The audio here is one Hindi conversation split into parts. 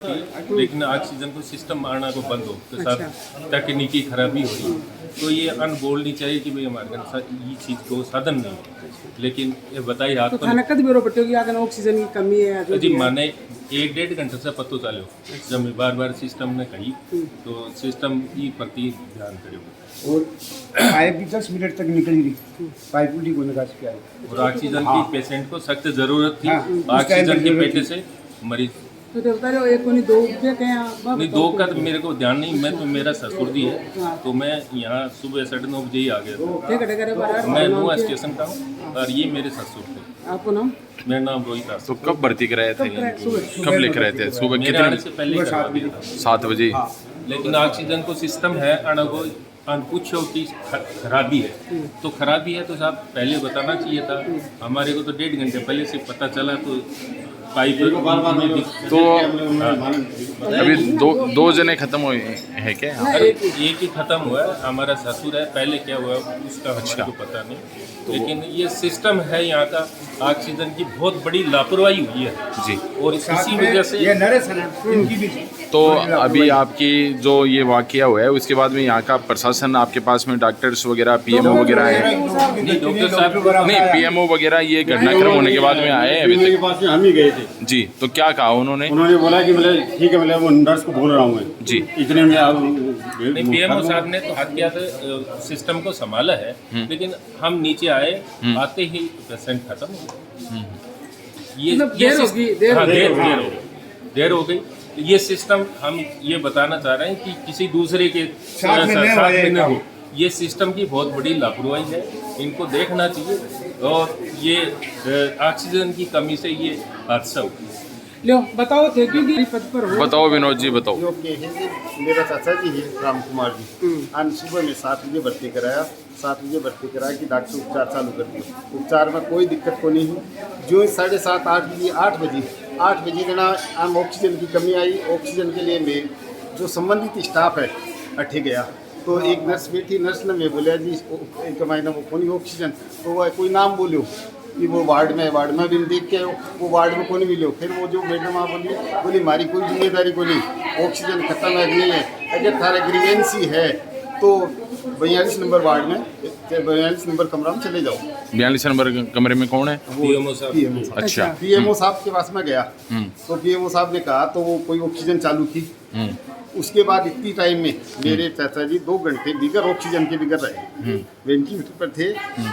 थी, लेकिन ऑक्सीजन को सिस्टम आना को बंद हो के साथ तकनीकी खराबी हो रही, तो ये अनबोलनी चाहिए कि भाई हमारे साथ ये चीज़ को साधन नहीं है। लेकिन ये बताइए आप तो थाना कद ब्यूरो पट्टियों की आगे ऑक्सीजन की कमी है जो जी माने 1-1.5 घंटे से पतो चालो जब मैं बार सिस्टम ने कही तो सिस्टम की प्रति ध्यान करो। और पाइप भी 10 मिनट तक निकली रही, पाइप उल्टी को निकाल के आई। और ऑक्सीजन की पेशेंट को सख्त जरूरत थी, हाँ, ऑक्सीजन के पेटे से मरीज तो बता रहे हो एक कोनी 2 रुपये कहीं नहीं 2 का तो मेरे को ध्यान नहीं, मैं तो मेरा ससुर जी है तो मैं यहाँ सुबह 9:30 बजे ही आ गया था। मैं नुआ स्टेशन का हूँ और ये मेरे ससुर थे। आपको नाम? मेरा नाम रोहित दास। तो कब भर्ती कराए थे? कब लेकर आए थे? सुबह मेरे आने कितने? से पहले ही करवा दिया था। 7 बजे। लेकिन ऑक्सीजन को सिस्टम है अनपुच्छो की खराबी है, तो खराबी है तो साहब पहले बताना चाहिए था हमारे को। तो 1.5 घंटे पहले से पता चला तो पाइप तो अभी दो जने खत्म हुए हैं क्या? एक ही खत्म हुआ है, हमारा ससुर है। पहले क्या हुआ उसका हमारे को पता नहीं, लेकिन ये सिस्टम है यहाँ का ऑक्सीजन की बहुत बड़ी लापरवाही हुई है जी। और इसी वजह से ये नर्स है इनकी भी। तो अभी आपकी जो ये वाकया हुआ है उसके बाद में यहाँ का प्रशासन आपके पास में डॉक्टर्स वगैरह पीएमओ वगैरह है? नहीं डॉक्टर साहब नहीं, पीएमओ वगैरह ये घटनाक्रम होने के बाद में आए अभी के पास में हम ही गए थे जी। तो क्या कहा उन्होंने? उन्होंने बोला कि मतलब ठीक है, मतलब वो नर्स को बोल रहा हूँ मैं जी। इतने में नहीं पीएमओ साहब ने तो हत्या सिस्टम को संभाला है, लेकिन हम नीचे आए आते ही पेशेंट खत्म हो गया। ये देर हो गई। ये सिस्टम हम ये बताना चाह रहे हैं कि किसी दूसरे के साथ में न हो। ये सिस्टम की बहुत बड़ी लापरवाही है, इनको देखना चाहिए। और ये ऑक्सीजन की कमी से ये हादसा हुआ। लो बताओ थे क्योंकि पद पर हो। बताओ विनोद जी बताओ। जो के है मेरा चाचा जी है राम कुमार जी। आज सुबह में 7 बजे भर्ती कराया, 7 बजे भर्ती कराया कि डॉक्टर उपचार चालू कर दिया। उपचार में कोई दिक्कत को नहीं हुई। जो 7:30 8 बजे देना हम ऑक्सीजन की कमी आई। ऑक्सीजन के लिए मैं जो संबंधित स्टाफ है अठे गया तो एक नर्स बैठी, नर्स ने मैं बोलिया जी एक महीना वो कौन ऑक्सीजन, तो वह कोई नाम बोलो कि वो वार्ड में भी देख के वो वार्ड में कौन भी लो। फिर वो जो मैडम आप बोली हमारी कोई जिम्मेदारी को नहीं, ऑक्सीजन खत्म है नहीं है, अगर थारा ग्रीवेंसी है तो 42 नंबर वार्ड में 42 नंबर कमरा में चले जाओ। 42 नंबर कमरे में कौन है? पीएमओ साहब। अच्छा। पीएमओ साहब के पास में गया तो पीएमओ साहब ने कहा तो वो कोई ऑक्सीजन चालू की। उसके बाद इतनी टाइम में मेरे चाचा जी 2 घंटे बिगर ऑक्सीजन के बिगर रहे, वेंटिलेटर पर थे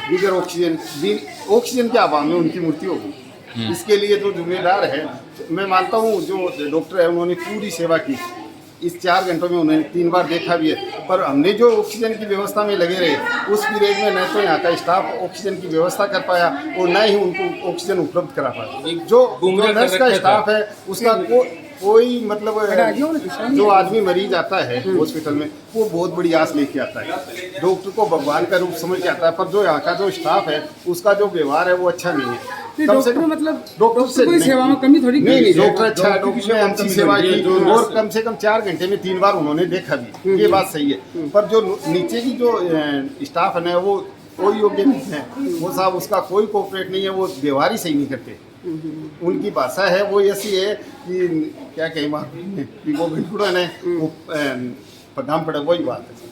बिगर ऑक्सीजन के अभाव में उनकी मृत्यु हो गई। इसके लिए जो जिम्मेदार है, मैं मानता हूँ जो डॉक्टर है उन्होंने पूरी सेवा की। इस 4 घंटों में उन्होंने 3 बार देखा भी है, पर हमने जो ऑक्सीजन की व्यवस्था में लगे रहे उस पीरियड में न तो यहाँ का स्टाफ ऑक्सीजन की व्यवस्था कर पाया और न ही उनको ऑक्सीजन उपलब्ध करा पाया। जो नर्स का स्टाफ है उसका कोई मतलब जो आदमी मरीज आता है हॉस्पिटल में वो बहुत बड़ी आस लेके आता है, डॉक्टर को भगवान का रूप समझ के आता है, पर जो यहाँ का जो स्टाफ है उसका जो व्यवहार है वो अच्छा नहीं है। डॉक्टर मतलब डॉक्टर से कोई सेवा में कमी थोड़ी नहीं, डॉक्टर अच्छा है, डॉक्टर ने अच्छी सेवा की और कम से कम 4 घंटे में 3 बार उन्होंने देखा भी, ये बात सही है। पर जो नीचे की जो स्टाफ है ना वो कोई योग्य नहीं है, वो साहब उसका कोई कोऑपरेट नहीं है, वो व्यवहार ही सही नहीं करते। उनकी भाषा है वो ऐसी है कि क्या कहें ने वो पगाम पड़े, वही बात है।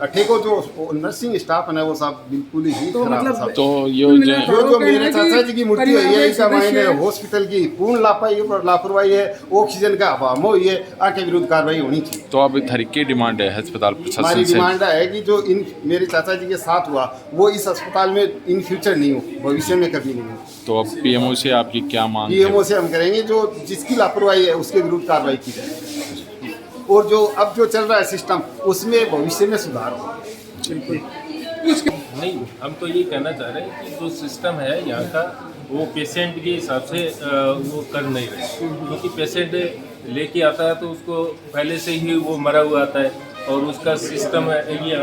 ठेको जो नर्सिंग स्टाफ है वो सब बिल्कुल ही तो खराब मतलब तो जो मेरे चाचा जी की मृत्यु हुई है इसका मायने हॉस्पिटल की पूर्ण लापरवाही है, ऑक्सीजन का अभाव हुई है, आके विरुद्ध कार्रवाई होनी चाहिए। तो अब थारी की डिमांड है अस्पताल प्रशासन से? हमारी डिमांड है कि जो इन मेरे चाचा जी के साथ हुआ वो इस अस्पताल में इन फ्यूचर नहीं हो, भविष्य में कभी नहीं हो। तो अब पीएमओ से आपकी क्या मांग है? पीएमओ से हम करेंगे जो जिसकी लापरवाही है उसके विरुद्ध कार्रवाई की जाए और जो अब जो चल रहा है सिस्टम उसमें भविष्य में सुधार हो। नहीं हम तो ये कहना चाह रहे हैं कि जो सिस्टम है यहाँ का वो पेशेंट के हिसाब से वो कर नहीं रहे, क्योंकि पेशेंट लेके आता है तो उसको पहले से ही वो मरा हुआ आता है और उसका सिस्टम ये है।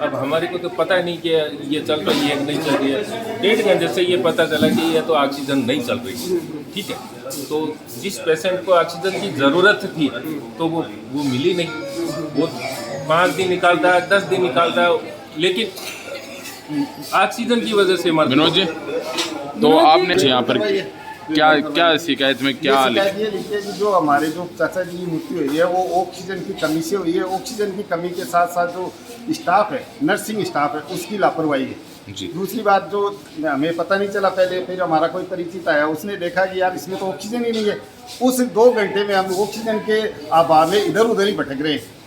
अब हमारे को तो पता नहीं कि ये चल रही है नहीं चल रही है। 1.5 घंटे से ये पता चला कि ये तो ऑक्सीजन नहीं चल रही है, ठीक है। तो जिस पेशेंट को ऑक्सीजन की ज़रूरत थी तो वो मिली नहीं। वो 5 दिन निकालता है, 10 दिन निकालता है, लेकिन ऑक्सीजन की वजह से मर। विनोद जी तो आपने यहाँ पर क्या शिकायत में क्या शिकायत ये लिखी है कि जो हमारे जो चाचा जी की मृत्यु हुई है वो ऑक्सीजन की कमी से हुई है। ऑक्सीजन की कमी के साथ साथ जो स्टाफ है, नर्सिंग स्टाफ है, उसकी लापरवाही है। जी। दूसरी बात जो हमें पता नहीं चला पहले, फिर हमारा कोई परिचित आया, उसने देखा कि यार इसमें तो ऑक्सीजन ही नहीं है। उस 2 घंटे में हम ऑक्सीजन के अभाव में इधर उधर ही भटक रहे हैं।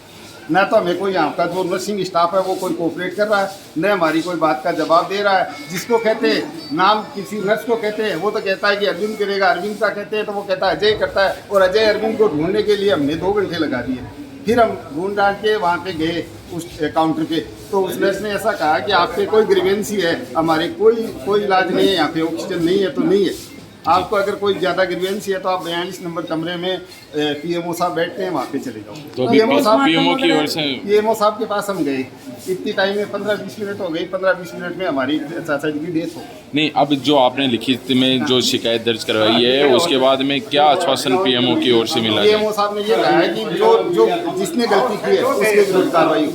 न तो हमें कोई यहाँ का जो नर्सिंग स्टाफ है वो कोई कोऑपरेट कर रहा है, न हमारी कोई बात का जवाब दे रहा है। जिसको कहते हैं नाम किसी नर्स को कहते हैं, वो तो कहता है कि अरविंद करेगा, अरविंद का कहते हैं तो वो कहता है अजय करता है, और अजय अरविंद को ढूंढने के लिए हमने 2 घंटे लगा दिए। फिर हम ढूंढ डांट के वहाँ पे गए उस काउंटर पे, तो उस नर्स ने ऐसा कहा कि आपके कोई ग्रीवेंसी है, हमारे कोई इलाज नहीं है, यहाँ पे ऑक्सीजन नहीं है तो नहीं है। आपको अगर कोई ज़्यादा ग्रीवेंसी है तो आप 42 नंबर कमरे में पीएमओ साहब बैठते हैं, वहाँ पे चले जाओ। तो पीएमओ पीएमओ की ओर से पीएमओ साहब के पास हम गए, इतनी टाइम में 15-20 मिनट हो गई, 15-20 मिनट में हमारी चाचा जी की डेथ हो। नहीं, अब जो आपने लिखित में जो शिकायत दर्ज करवाई है उसके बाद में क्या आश्वासन पीएमओ की ओर से मिला है? पीएमओ साहब ने ये कहा है कि जो जिसने गलती की है उसके विरुद्ध कार्रवाई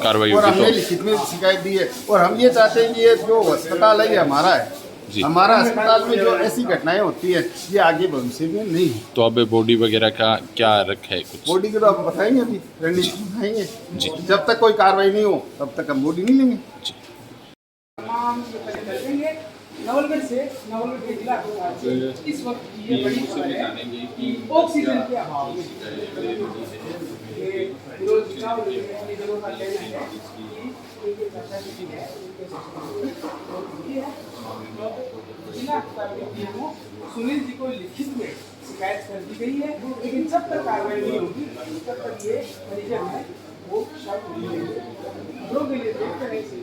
कार्रवाई और होगी। हमने तो लिखित में शिकायत दी है, और हम ये चाहते हैं कि ये जो अस्पताल है ये हमारा है। जी। हमारा अस्पताल में जो ऐसी घटनाएं होती है ये आगे भविष्य में नहीं है। तो अब बॉडी वगैरह का क्या रखा है कुछ? बॉडी को तो आप बताएंगे, अभी रणनीति बताएंगे। जी। जब तक कोई कार्रवाई नहीं हो तब तक हम बॉडी नहीं लेंगे। तमाम ये पहले करेंगे नवलगढ़ से नवलगढ़ के जिला अस्पताल इस वक्त ये बड़ी खबर है ऑक्सीजन के अभाव में ये विरोध चुनाव अपनी जगहों का कहना है कि इनके चाचा जी है, उनके ससुर है, जिला अस्पताल के पीएमओ सुनील जी को लिखित में शिकायत कर दी गई है, लेकिन जब तक कार्रवाई नहीं होगी तब तक ये परिजन है वो शव नहीं लेंगे। खबरों के लिए देखते रहिए।